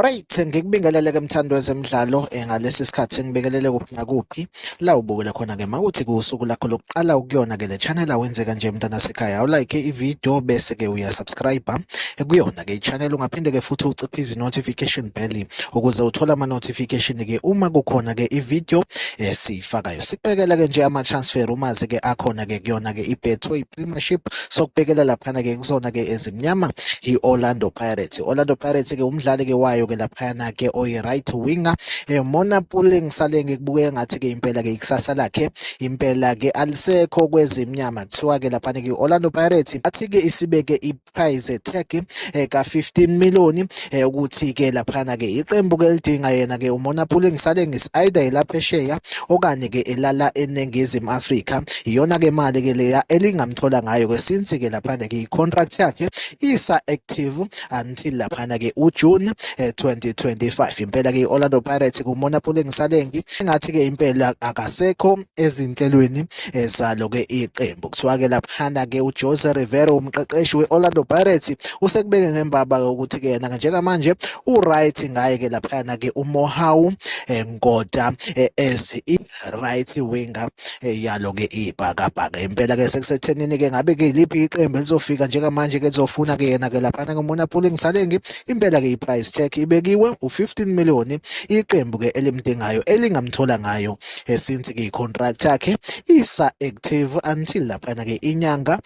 Alright, ngikubingelele ke mthando wezemidlalo ngalesi sikhathi ngibekelele kuphi nakuphi la ubukele khona ke mawuthi kusuku lakho lokuqala ukuyona ke le channel awenzeka nje mntana sekhaya awulike ivideo bese ke uyasubscribe kuyona ke i-channel ungaphinde ke futhi uciphe notification bell ukuze uthola ama notification ke uma kukhona ke ivideo siyifakayo. Sikubekela ke nje ama transfer umazi ke akhona ke kuyona ke iBetway Premiership sokubekela lapha ke kuzona ke ezimnyama iOrlando Pirates. Orlando Pirates ke umdlali ke wayo ke laphana ke oyi right winger Mona Puleng sale ngikubuke ngathi ke impela ke ikusasa lakhe impela ke alisekho kwezimnyama kuthiwa ke laphana ke Orlando Pirates athi ke isibeke iprize tag ka 15 million ukuthi ke laphana ke iqembu ke lidinga yena ke uMona Puleng sale ngisider lapha esheya okanye ke elala eNingizimu Afrika iyona ke mali ke leya elingamthola ngayo ke since ke laphana ke icontract yakhe isa active until laphana ke uJune 2025. Impela ke Orlando Pirates kuMona Puleng Salengi engathi ke impela akasekho ezinhlelweni zalo ke iqembu kuthiwa ke laphana ke uJose Rivero umqeqeshi weOrlando Pirates usekubeke ngembaba ukuthi ke yena njengamanje uright ngaye ke laphana ke uMohau Ngoda as i-right winger yalo ke ibhakabhaka. Impela ke sekusethenini ke ngabe ke liphi iqembu elizofika njengamanje ke lizofuna ke yena ke laphana kuMona Puleng Salengi impela ke iprice tag ibekiwe u15 million iqembu ke elimdingayo elingamthola ngayo since ke icontract yakhe isa active until laphana ke inyanga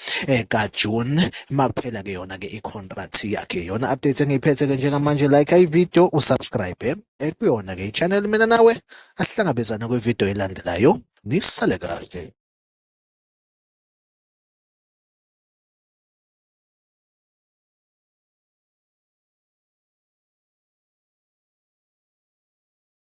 kaJune makuphela ke yona ke icontract yakhe. Yona update engiyiphethe ke njengamanje like ivideo usubscribe kuyona ke ichannel mina nawe asihlangabezana kwivideo elandelayo nisale kahle.